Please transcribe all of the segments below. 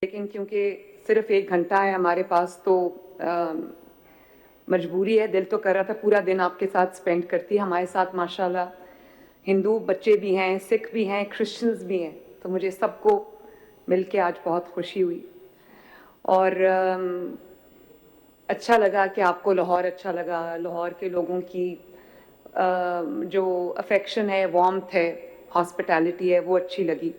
لیکن کیونکہ صرف 1 گھنٹہ ہے ہمارے پاس تو مجبوری ہے. دل تو کر رہا تھا پورا دن آپ کے ساتھ اسپینڈ کرتی. ہمارے ساتھ ماشاءاللہ ہندو بچے بھی ہیں, سکھ بھی ہیں, کرسچنز بھی ہیں, تو مجھے سب کو مل کے آج بہت خوشی ہوئی. اور اچھا لگا کہ آپ کو لاہور اچھا لگا. لاہور کے لوگوں کی جو افیکشن ہے, وارمتھ ہے, ہاسپٹیلٹی ہے, وہ اچھی لگی.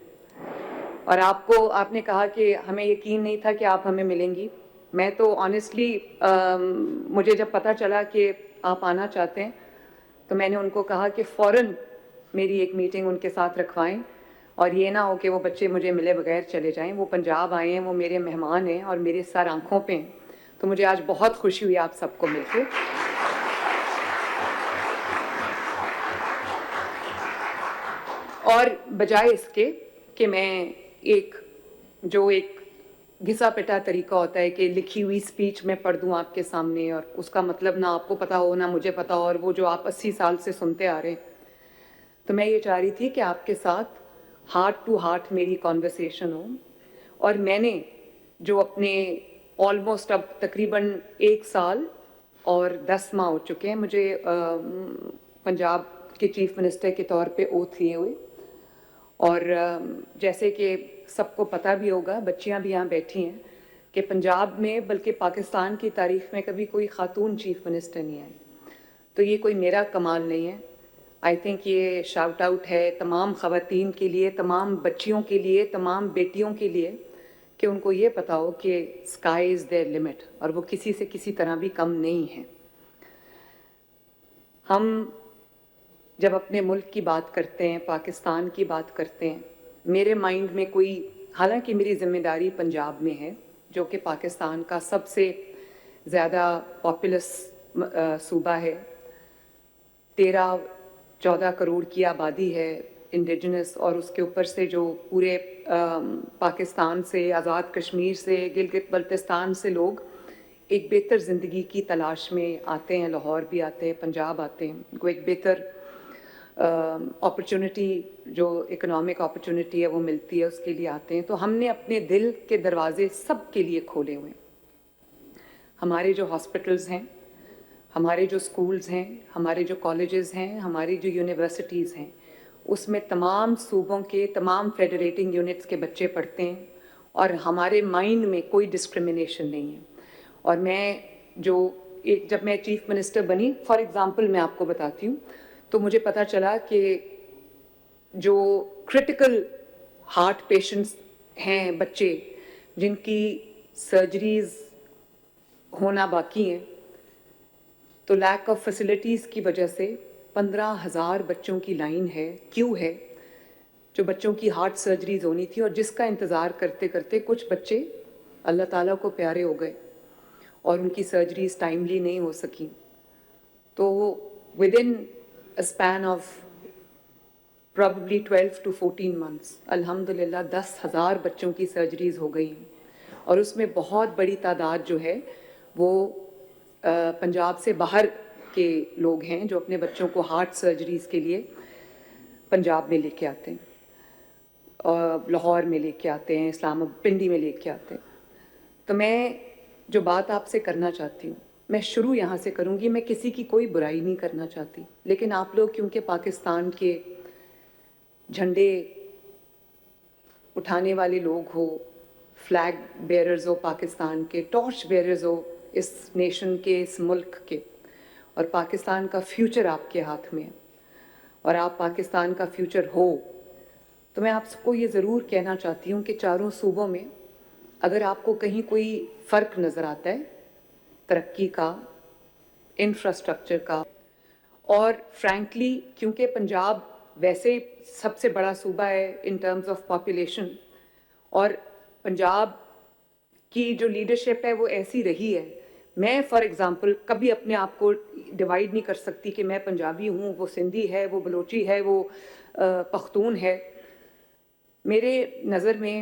اور آپ نے کہا کہ ہمیں یقین نہیں تھا کہ آپ ہمیں ملیں گی. میں تو آنیسٹلی مجھے جب پتہ چلا کہ آپ آنا چاہتے ہیں تو میں نے ان کو کہا کہ فوراً میری ایک میٹنگ ان کے ساتھ رکھوائیں, اور یہ نہ ہو کہ وہ بچے مجھے ملے بغیر چلے جائیں. وہ پنجاب آئے ہیں, وہ میرے مہمان ہیں اور میرے سر آنکھوں پہ ہیں. تو مجھے آج بہت خوشی ہوئی آپ سب کو مل کے. اور بجائے اس کے کہ میں ایک گھسا پٹا طریقہ ہوتا ہے کہ لکھی ہوئی سپیچ میں پڑھ دوں آپ کے سامنے, اور اس کا مطلب نہ آپ کو پتا ہو نہ مجھے پتا ہو, اور وہ جو آپ 80 سال سے سنتے آ رہے ہیں, تو میں یہ چاہ رہی تھی کہ آپ کے ساتھ ہارٹ ٹو ہارٹ میری کانورسیشن ہو. اور میں نے جو اپنے آلموسٹ اب تقریباً 1 سال اور 10 ماہ ہو چکے ہیں مجھے پنجاب کے چیف منسٹر کے طور پہ اوتھ لیے ہوئے. اور جیسے کہ سب کو پتہ بھی ہوگا, بچیاں بھی یہاں بیٹھی ہیں, کہ پنجاب میں بلکہ پاکستان کی تاریخ میں کبھی کوئی خاتون چیف منسٹر نہیں آئی. تو یہ کوئی میرا کمال نہیں ہے. آئی تھنک یہ شاؤٹ آؤٹ ہے تمام خواتین کے لیے, تمام بچیوں کے لیے, تمام بیٹیوں کے لیے, کہ ان کو یہ پتا ہو کہ اسکائی از دیئر لمٹ, اور وہ کسی سے کسی طرح بھی کم نہیں ہے. ہم جب اپنے ملک کی بات کرتے ہیں, پاکستان کی بات کرتے ہیں, میرے مائنڈ میں حالانکہ میری ذمہ داری پنجاب میں ہے جو کہ پاکستان کا سب سے زیادہ پاپولس صوبہ ہے. 13-14 کروڑ کی آبادی ہے انڈیجنس, اور اس کے اوپر سے جو پورے پاکستان سے, آزاد کشمیر سے, گلگت بلتستان سے لوگ ایک بہتر زندگی کی تلاش میں آتے ہیں. لاہور بھی آتے ہیں, پنجاب آتے ہیں, ان کو ایک بہتر اپرچونٹی, جو اکنامک اپرچونٹی ہے وہ ملتی ہے, اس کے لیے آتے ہیں. تو ہم نے اپنے دل کے دروازے سب کے لیے کھولے ہوئے ہیں. ہمارے جو ہاسپٹلز ہیں, ہمارے جو سکولز ہیں, ہمارے جو کالجز ہیں, ہماری جو یونیورسٹیز ہیں, اس میں تمام صوبوں کے تمام فیڈریٹنگ یونٹس کے بچے پڑھتے ہیں, اور ہمارے مائنڈ میں کوئی ڈسکرمنیشن نہیں ہے. اور جب میں چیف منسٹر بنی, فار ایگزامپل میں آپ کو بتاتی ہوں, تو مجھے پتہ چلا کہ جو کرٹیکل ہارٹ پیشنٹس ہیں, بچے جن کی سرجریز ہونا باقی ہیں, تو لیک آف فیسلٹیز کی وجہ سے 15,000 بچوں کی لائن ہے, کیو ہے, جو بچوں کی ہارٹ سرجریز ہونی تھی, اور جس کا انتظار کرتے کرتے کچھ بچے اللہ تعالیٰ کو پیارے ہو گئے اور ان کی سرجریز ٹائملی نہیں ہو سکیں. تو with in span of probably 12 to 14 months الحمدللہ 10,000 بچوں کی سرجریز ہو گئی ہیں. اور اس میں بہت بڑی تعداد جو ہے وہ پنجاب سے باہر کے لوگ ہیں جو اپنے بچوں کو ہارٹ سرجریز کے لیے پنجاب میں لے کے آتے ہیں, اور لاہور میں لے کے آتے ہیں, پنڈی میں لے کے آتے ہیں. تو میں جو بات آپ سے کرنا چاہتی ہوں, میں شروع یہاں سے کروں گی. میں کسی کی کوئی برائی نہیں کرنا چاہتی, لیکن آپ لوگ کیونکہ پاکستان کے جھنڈے اٹھانے والے لوگ ہو, فلیگ بیئررز ہو, پاکستان کے ٹارچ بیئررز ہو اس نیشن کے, اس ملک کے, اور پاکستان کا فیوچر آپ کے ہاتھ میں ہے, اور آپ پاکستان کا فیوچر ہو, تو میں آپ کو یہ ضرور کہنا چاہتی ہوں کہ چاروں صوبوں میں اگر آپ کو کہیں کوئی فرق نظر آتا ہے ترقی کا, انفراسٹرکچر کا, اور فرینکلی کیونکہ پنجاب ویسے سب سے بڑا صوبہ ہے ان ٹرمز آف پاپولیشن, اور پنجاب کی جو لیڈرشپ ہے وہ ایسی رہی ہے. میں فار ایگزامپل کبھی اپنے آپ کو ڈیوائیڈ نہیں کر سکتی کہ میں پنجابی ہوں, وہ سندھی ہے, وہ بلوچی ہے, وہ پختون ہے. میرے نظر میں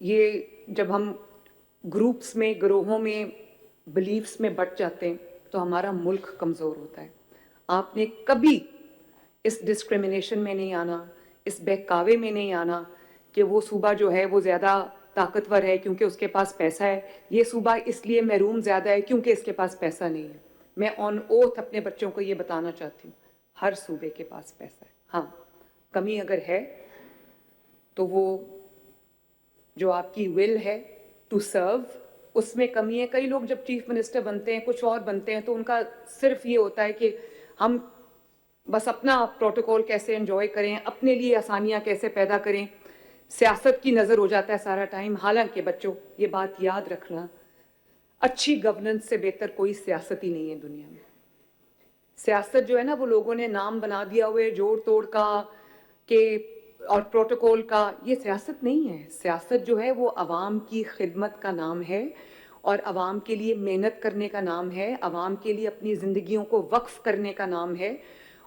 یہ جب ہم گروپس میں, گروہوں میں, بلیفس میں بٹ جاتے ہیں تو ہمارا ملک کمزور ہوتا ہے. آپ نے کبھی اس ڈسکرمنیشن میں نہیں آنا, اس بہکاوے میں نہیں آنا کہ وہ صوبہ جو ہے وہ زیادہ طاقتور ہے کیونکہ اس کے پاس پیسہ ہے, یہ صوبہ اس لیے محروم زیادہ ہے کیونکہ اس کے پاس پیسہ نہیں ہے. میں آن اوتھ اپنے بچوں کو یہ بتانا چاہتی ہوں, ہر صوبے کے پاس پیسہ ہے. ہاں, کمی اگر ہے تو وہ جو آپ کی ول ہے ٹو سرو, اس میں کمی ہے. کئی لوگ جب چیف منسٹر بنتے ہیں, کچھ اور بنتے ہیں, تو ان کا صرف یہ ہوتا ہے کہ ہم بس اپنا پروٹوکول کیسے انجوائے کریں, اپنے لیے آسانیاں کیسے پیدا کریں, سیاست کی نظر ہو جاتا ہے سارا ٹائم. حالانکہ بچوں, یہ بات یاد رکھنا, اچھی گورننس سے بہتر کوئی سیاست ہی نہیں ہے دنیا میں. سیاست جو ہے نا, وہ لوگوں نے نام بنا دیا ہوئے جوڑ توڑ کا کہ اور پروٹوکول کا, یہ سیاست نہیں ہے. سیاست جو ہے وہ عوام کی خدمت کا نام ہے, اور عوام کے لیے محنت کرنے کا نام ہے, عوام کے لیے اپنی زندگیوں کو وقف کرنے کا نام ہے.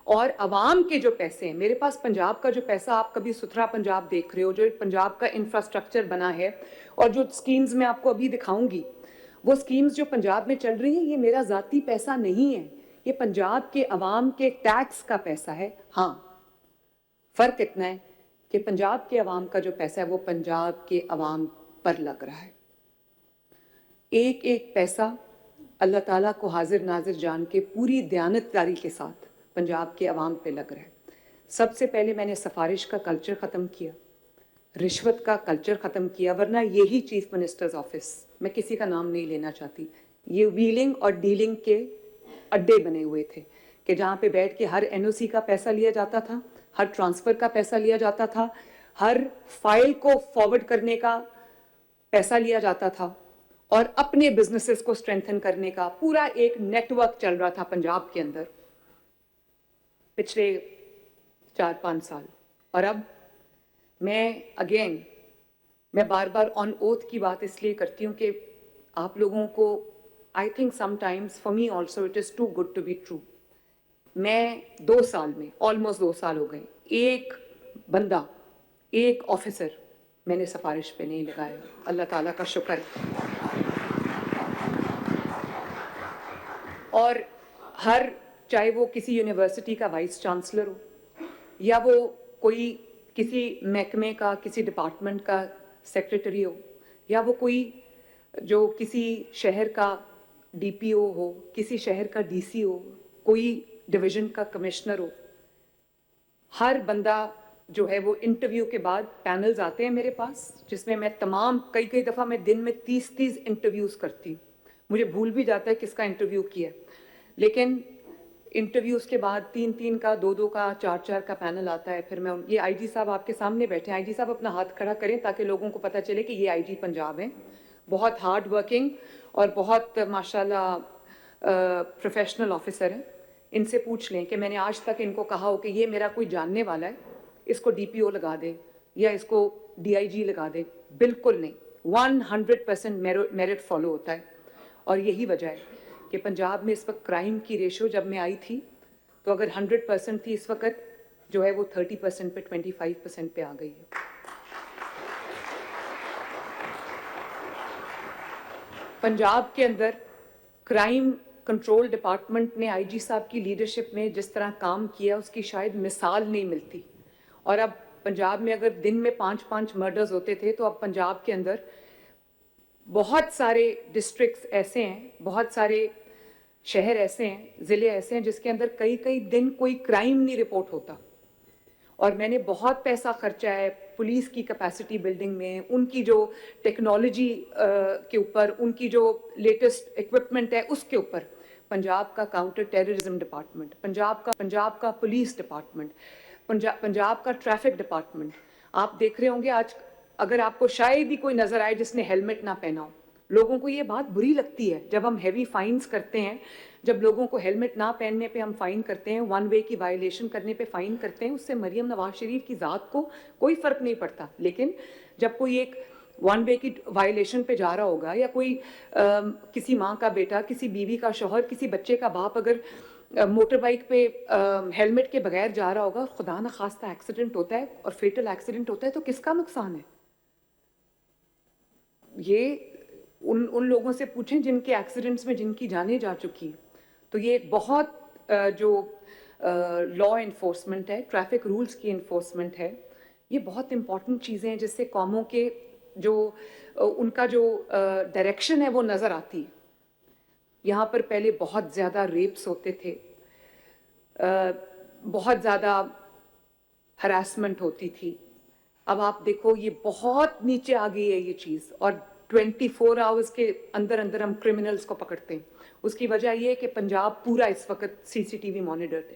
اور عوام کے جو پیسے ہیں, میرے پاس پنجاب کا جو پیسہ, آپ کبھی ستھرا پنجاب دیکھ رہے ہو, جو پنجاب کا انفراسٹرکچر بنا ہے, اور جو سکیمز میں آپ کو ابھی دکھاؤں گی, وہ سکیمز جو پنجاب میں چل رہی ہیں, یہ میرا ذاتی پیسہ نہیں ہے, یہ پنجاب کے عوام کے ٹیکس کا پیسہ ہے. ہاں, فرق اتنا ہے کہ پنجاب کے عوام کا جو پیسہ ہے وہ پنجاب کے عوام پر لگ رہا ہے. ایک ایک پیسہ اللہ تعالیٰ کو حاضر ناظر جان کے پوری دیانتداری کے ساتھ پنجاب کے عوام پہ لگ رہا ہے. سب سے پہلے میں نے سفارش کا کلچر ختم کیا, رشوت کا کلچر ختم کیا, ورنہ یہی چیف منسٹرز آفس, میں کسی کا نام نہیں لینا چاہتی, یہ ویلنگ اور ڈیلنگ کے اڈے بنے ہوئے تھے کہ جہاں پہ بیٹھ کے ہر این او سی کا پیسہ لیا جاتا تھا, ہر ٹرانسفر کا پیسہ لیا جاتا تھا, ہر فائل کو فارورڈ کرنے کا پیسہ لیا جاتا تھا, اور اپنے بزنسز کو اسٹرینتھن کرنے کا پورا ایک نیٹ ورک چل رہا تھا پنجاب کے اندر پچھلے 4-5 سال. اور اب میں بار بار آن اوتھ کی بات اس لیے کرتی ہوں کہ آپ لوگوں کو, I think sometimes for me also it is too good to be true. میں 2 سال میں, آلموسٹ 2 سال ہو گئے, ایک بندہ, ایک آفیسر میں نے سفارش پہ نہیں لگایا. اللہ تعالیٰ کا شکر. اور چاہے وہ کسی یونیورسٹی کا وائس چانسلر ہو, یا وہ کوئی کسی محکمے کا, کسی ڈپارٹمنٹ کا سیکریٹری ہو, یا وہ کوئی جو کسی شہر کا ڈی پی او ہو, کسی شہر کا ڈی سی ہو, کوئی ڈویژن کا کمشنر ہو, ہر بندہ جو ہے وہ انٹرویو کے بعد پینلز آتے ہیں میرے پاس, جس میں کئی دفعہ میں دن میں 30 انٹرویوز کرتی ہوں. مجھے بھول بھی جاتا ہے کس کا انٹرویو کیا, لیکن انٹرویوز کے بعد 3 کا, 2 کا, 4 کا پینل آتا ہے. پھر میں یہ آئی جی صاحب آپ کے سامنے بیٹھے ہیں, آئی جی صاحب اپنا ہاتھ کھڑا کریں تاکہ لوگوں کو پتہ چلے کہ یہ آئی جی پنجاب ہیں, بہت ہارڈ ورکنگ اور بہت ماشاءاللہ پروفیشنل آفیسر ہیں. ان سے پوچھ لیں کہ میں نے آج تک ان کو کہا ہو کہ یہ میرا کوئی جاننے والا ہے, اس کو ڈی پی او لگا دے یا اس کو ڈی آئی جی لگا دے. بالکل نہیں, 100% میرٹ فالو ہوتا ہے. اور یہی وجہ ہے کہ پنجاب میں اس وقت کرائم کی ریشو, جب میں آئی تھی تو اگر 100% تھی, اس وقت جو ہے وہ 30% پہ 25% پہ آ گئی ہے. پنجاب کے اندر کرائم کنٹرول ڈپارٹمنٹ نے آئی جی صاحب کی لیڈرشپ میں جس طرح کام کیا, اس کی شاید مثال نہیں ملتی. اور اب پنجاب میں اگر دن میں 5 مرڈرز ہوتے تھے, تو اب پنجاب کے اندر بہت سارے ڈسٹرکٹس ایسے ہیں, بہت سارے شہر ایسے ہیں, ضلع ایسے ہیں جس کے اندر کئی دن کوئی کرائم نہیں رپورٹ ہوتا. اور میں نے بہت پیسہ خرچا ہے پولیس کی کیپیسٹی بلڈنگ میں, ان کی جو ٹیکنالوجی کے اوپر, ان کی جو لیٹسٹ ایکوپمنٹ ہے اس کے اوپر. پنجاب کا کاؤنٹر ٹیررزم ڈپارٹمنٹ, پنجاب کا پولیس ڈپارٹمنٹ, پنجاب کا ٹریفک ڈپارٹمنٹ. آپ دیکھ رہے ہوں گے آج, اگر آپ کو شاید ہی کوئی نظر آئے جس نے ہیلمٹ نہ پہنا ہو. لوگوں کو یہ بات بری لگتی ہے جب ہم ہیوی فائنز کرتے ہیں, جب لوگوں کو ہیلمٹ نہ پہننے پہ ہم فائن کرتے ہیں, 1 وے کی وائلیشن کرنے پہ فائن کرتے ہیں. اس سے مریم نواز شریف کی ذات کو کوئی فرق نہیں پڑتا. لیکن جب کوئی ایک 1 وے کی وائلیشن پہ جا رہا ہوگا, یا کوئی کسی ماں کا بیٹا, کسی بیوی کا شوہر, کسی بچے کا باپ اگر موٹر بائک پہ ہیلمٹ کے بغیر جا رہا ہوگا, خدا نخواستہ ایکسیڈنٹ ہوتا ہے اور فیٹل ایکسیڈنٹ ہوتا ہے, تو کس کا نقصان ہے؟ یہ ان لوگوں سے پوچھیں جن کے ایکسیڈنٹس میں جن کی جانیں جا چکی. تو یہ بہت جو لا انفورسمنٹ ہے, ٹریفک رولز کی انفورسمنٹ ہے, یہ بہت امپورٹنٹ چیزیں ہیں جس سے قوموں کے جو ان کا جو ڈائریکشن ہے وہ نظر آتی ہے. یہاں پر پہلے بہت زیادہ ریپس ہوتے تھے, بہت زیادہ ہراسمنٹ ہوتی تھی. اب آپ دیکھو یہ بہت نیچے آ گئی ہے یہ چیز, اور 24 آورز کے اندر اندر ہم کرمنلز کو پکڑتے ہیں. اس کی وجہ یہ ہے کہ پنجاب پورا اس وقت CCTV مانیٹرڈ ہے.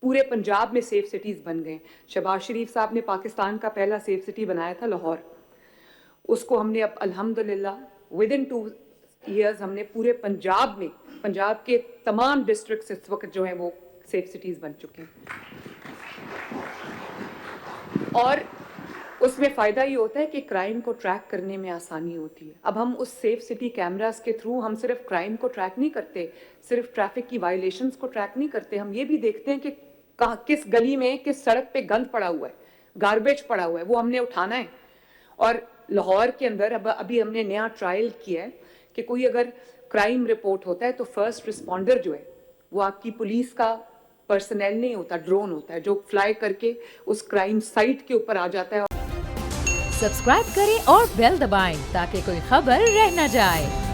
پورے پنجاب میں سیف سٹیز بن گئے. شہباز شریف صاحب نے پاکستان کا پہلا سیف سٹی بنایا تھا لاہور. اس کو ہم نے اب الحمدللہ ودن 2 ایئرز ہم نے پورے پنجاب میں, پنجاب کے تمام ڈسٹرکٹس اس وقت جو ہیں وہ سیف سٹیز بن چکے ہیں. اور اس میں فائدہ یہ ہوتا ہے کہ کرائم کو ٹریک کرنے میں آسانی ہوتی ہے. اب ہم اس سیف سٹی کیمراز کے تھرو ہم صرف کرائم کو ٹریک نہیں کرتے, صرف ٹریفک کی وائلیشنز کو ٹریک نہیں کرتے, ہم یہ بھی دیکھتے ہیں کہ کس گلی میں کس سڑک پہ گند پڑا ہوا ہے, گاربیج پڑا ہوا ہے, وہ ہم نے اٹھانا ہے. اور لاہور کے اندر ابھی ہم نے نیا ٹرائل کیا ہے کہ کوئی اگر کرائم رپورٹ ہوتا ہے تو فرسٹ رسپونڈر جو ہے وہ آپ کی پولیس کا پرسنل نہیں ہوتا, ڈرون ہوتا ہے جو فلائی کر کے اس کرائم سائٹ کے اوپر آ جاتا ہے. سبسکرائب کریں اور بیل دبائیں تاکہ کوئی خبر رہ نہ جائے.